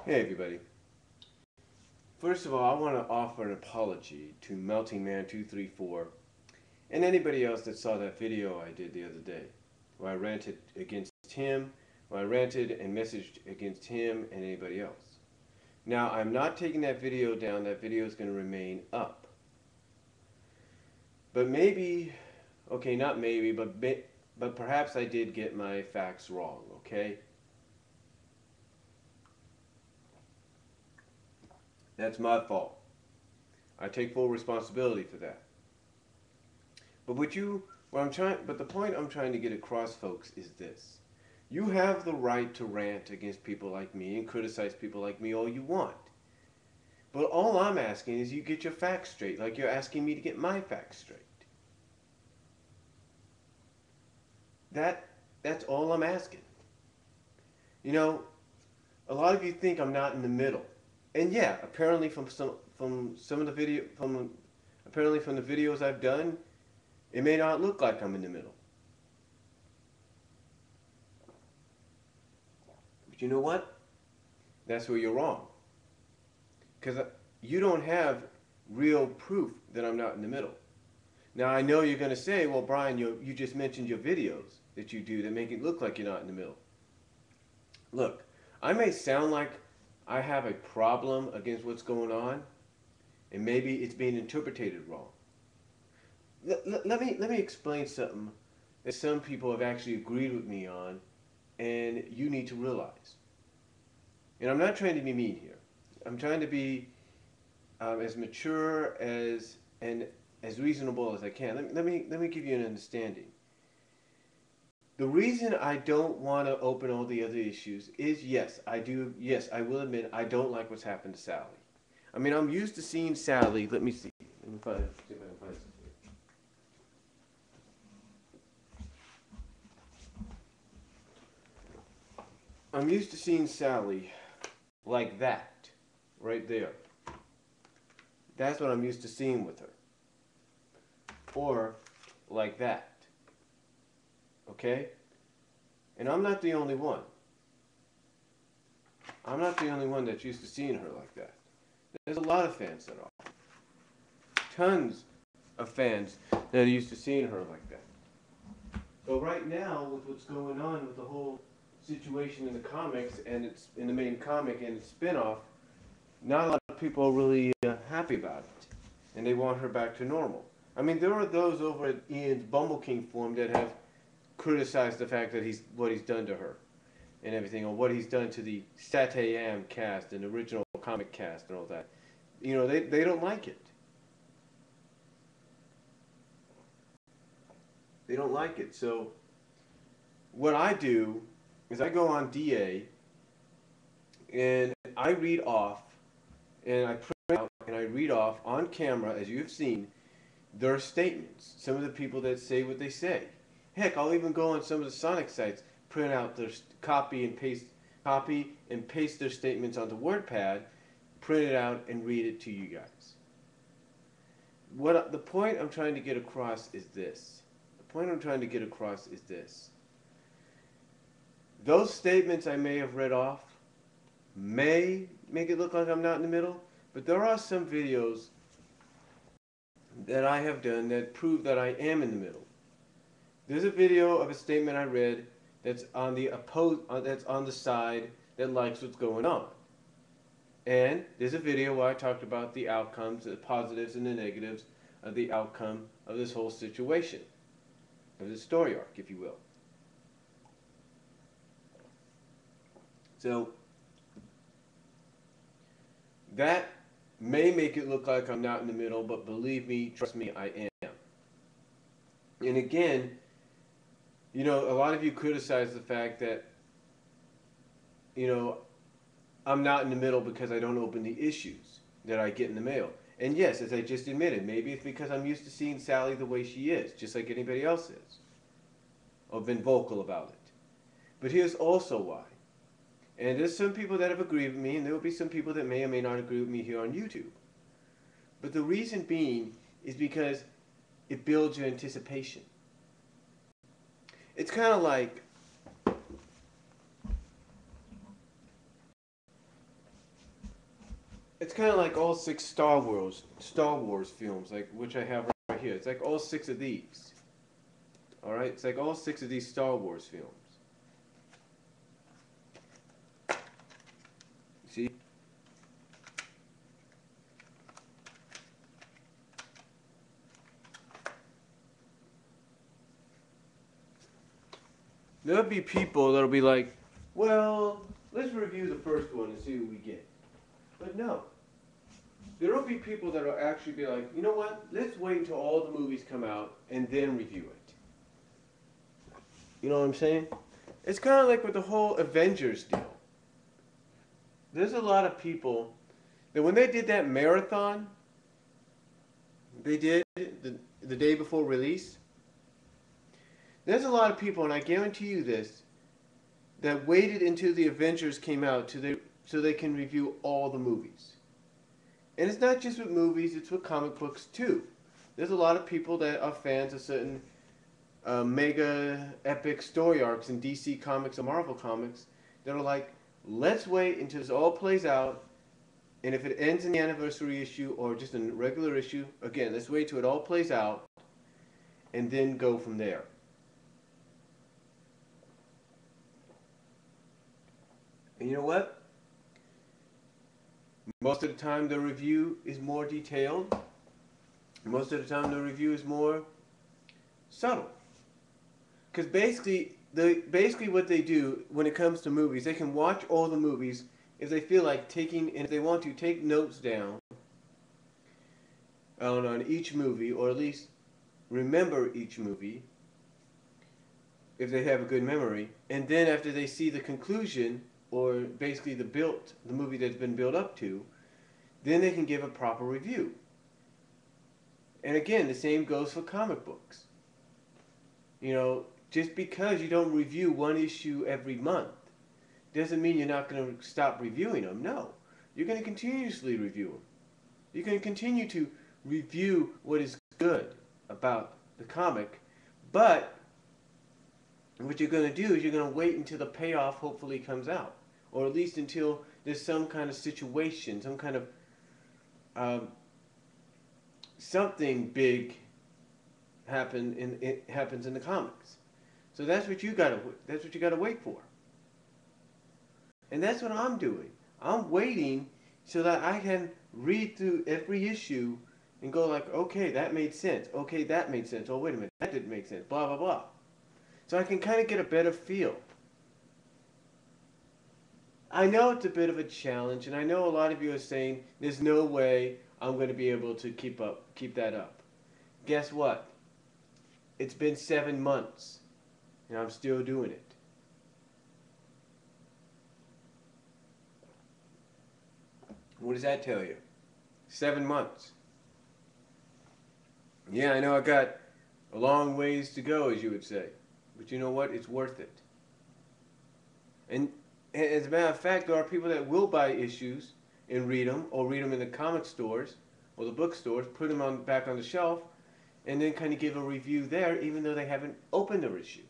Hey everybody. First of all, I want to offer an apology to MeltingMan234 and anybody else that saw that video I did the other day where I ranted against him, where I ranted and messaged against him and anybody else. Now, I'm not taking that video down. That video is going to remain up. But maybe, okay, not maybe, but perhaps I did get my facts wrong, okay? That's my fault. I take full responsibility for that. But the point I'm trying to get across, folks, is this. You have the right to rant against people like me and criticize people like me all you want. But all I'm asking is you get your facts straight, like you're asking me to get my facts straight. That's all I'm asking. You know, a lot of you think I'm not in the middle. And yeah, apparently from the videos I've done, it may not look like I'm in the middle. But you know what? That's where you're wrong. Because you don't have real proof that I'm not in the middle. Now I know you're going to say, well, Brian, you just mentioned your videos that you do that make it look like you're not in the middle. Look, I may sound like I have a problem against what's going on, and maybe it's being interpreted wrong. Let me explain something that some people have actually agreed with me on, and you need to realize. And I'm not trying to be mean here. I'm trying to be as mature and as reasonable as I can. Let me give you an understanding. The reason I don't want to open all the other issues is, yes, I will admit I don't like what's happened to Sally. I mean, I'm used to seeing Sally. Let me see. Let me see if I can find something. I'm used to seeing Sally like that, right there. That's what I'm used to seeing with her. Or like that. Okay? And I'm not the only one. I'm not the only one that's used to seeing her like that. There's a lot of fans that are. Tons of fans that are used to seeing her like that. So right now, with what's going on with the whole situation in the comics, and it's in the main comic and its spin-off, not a lot of people are really happy about it. And they want her back to normal. I mean, there are those over at Ian's Bumble King forum that have criticized the fact that what he's done to her and everything, or what he's done to the Sat-AM cast and original comic cast and all that. You know, they don't like it. They don't like it. So what I do is I go on DA and I read off, and I print out and I read off on camera, as you've seen, their statements. Some of the people that say what they say. Heck, I'll even go on some of the Sonic sites, print out their copy and paste their statements onto WordPad, print it out, and read it to you guys. The point I'm trying to get across is this. The point I'm trying to get across is this. Those statements I may have read off may make it look like I'm not in the middle, but there are some videos that I have done that prove that I am in the middle. There's a video of a statement I read that's on the side that likes what's going on. And there's a video where I talked about the outcomes, the positives and the negatives of the outcome of this whole situation, of this story arc, if you will. So that may make it look like I'm not in the middle, but believe me, trust me, I am. And again, you know, a lot of you criticize the fact that, you know, I'm not in the middle because I don't open the issues that I get in the mail. And yes, as I just admitted, maybe it's because I'm used to seeing Sally the way she is, just like anybody else is, or been vocal about it. But here's also why. And there's some people that have agreed with me, and there will be some people that may or may not agree with me here on YouTube. But the reason being is because it builds your anticipation. It's kind of like kind of like all six Star Wars films, like which I have right here. It's like all six of these. All right, it's like all six of these Star Wars films. See? There'll be people that'll be like, well, let's review the first one and see what we get. But no. There'll be people that'll actually be like, you know what? Let's wait until all the movies come out and then review it. You know what I'm saying? It's kind of like with the whole Avengers deal. There's a lot of people that when they did that marathon, they did the day before release, there's a lot of people, and I guarantee you this, that waited until the Avengers came out so they can review all the movies. And it's not just with movies, it's with comic books too. There's a lot of people that are fans of certain mega epic story arcs in DC Comics or Marvel Comics that are like, let's wait until this all plays out, and if it ends in the anniversary issue or just a regular issue, again, let's wait till it all plays out and then go from there. And you know what? Most of the time the review is more detailed. Most of the time the review is more subtle. Because basically what they do when it comes to movies, they can watch all the movies if they feel like taking, and if they want to, take notes down on each movie, or at least remember each movie if they have a good memory. And then after they see the conclusion, or basically the movie that's been built up to, then they can give a proper review. And again, the same goes for comic books. You know, just because you don't review one issue every month doesn't mean you're not going to stop reviewing them. No, you're going to continuously review them. You're going to continue to review what is good about the comic, but what you're going to do is you're going to wait until the payoff hopefully comes out, or at least until there's some kind of situation, some kind of something big happens in the comics. So that's what you got to wait for. And that's what I'm doing. I'm waiting so that I can read through every issue and go like, okay, that made sense. Okay, that made sense. Oh, wait a minute, that didn't make sense. Blah, blah, blah. So I can kind of get a better feel. I know it's a bit of a challenge, and I know a lot of you are saying, there's no way I'm going to be able to keep that up. Guess what? It's been 7 months, and I'm still doing it. What does that tell you? 7 months. Yeah, I know I got a long ways to go, as you would say. But you know what? It's worth it. And as a matter of fact, there are people that will buy issues and read them, or read them in the comic stores or the bookstores, put them back on the shelf, and then kind of give a review there, even though they haven't opened their issue.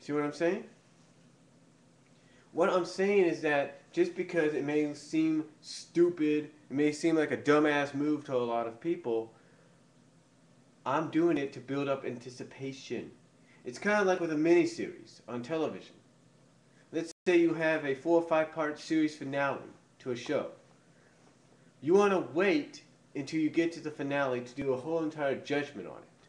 See what I'm saying? What I'm saying is that just because it may seem stupid, it may seem like a dumbass move to a lot of people, I'm doing it to build up anticipation. It's kind of like with a miniseries on television. Let's say you have a 4 or 5 part series finale to a show. You want to wait until you get to the finale to do a whole entire judgment on it.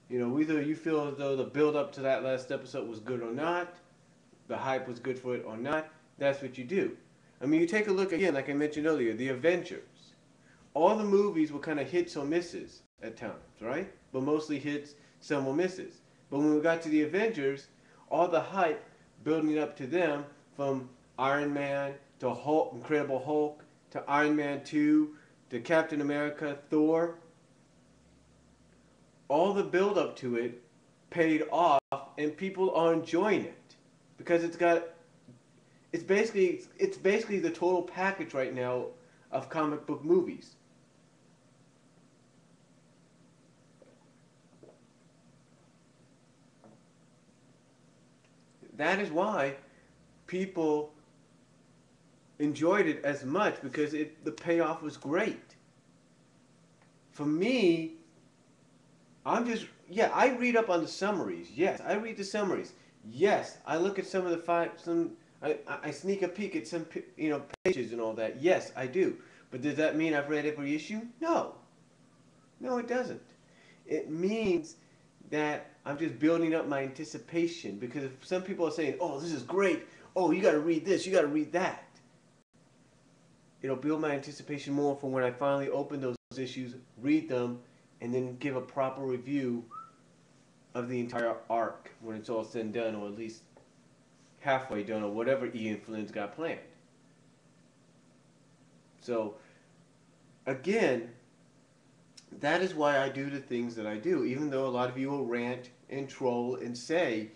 You know, either you feel as though the build up to that last episode was good or not, the hype was good for it or not, that's what you do. I mean, you take a look again, like I mentioned earlier, the Avengers. All the movies were kind of hits or misses at times, right? But mostly hits, some were misses. But when we got to the Avengers, all the hype building up to them, from Iron Man to Hulk, Incredible Hulk, to Iron Man 2, to Captain America, Thor, all the build up to it paid off, and people are enjoying it because it's basically the total package right now of comic book movies. That is why people enjoyed it as much because the payoff was great. For me, yeah, I read up on the summaries. Yes, I read the summaries. Yes, I look at some of I sneak a peek at some, pages and all that. Yes, I do. But does that mean I've read every issue? No. No, it doesn't. It means that I'm just building up my anticipation because if some people are saying, "Oh, this is great. Oh, you got to read this. You got to read that." It'll build my anticipation more for when I finally open those issues, read them, and then give a proper review of the entire arc when it's all said and done, or at least halfway done, or whatever Ian Flynn's got planned. So, again, that is why I do the things that I do, even though a lot of you will rant and troll and say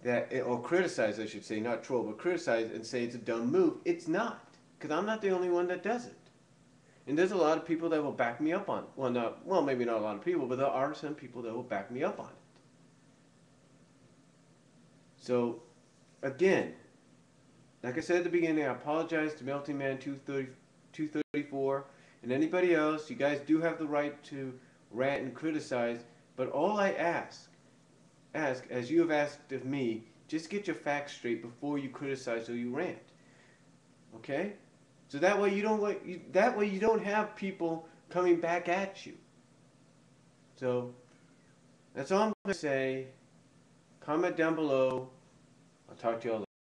that, or criticize, I should say, not troll, but criticize and say it's a dumb move. It's not, because I'm not the only one that does it. And there's a lot of people that will back me up on it. Well, maybe not a lot of people, but there are some people that will back me up on it. So, again, like I said at the beginning, I apologize to MeltingMan234 and anybody else. You guys do have the right to rant and criticize, but all I ask, as you have asked of me, just get your facts straight before you criticize or you rant. Okay? So that way you don't have people coming back at you. So that's all I'm going to say. Comment down below. I'll talk to you all later.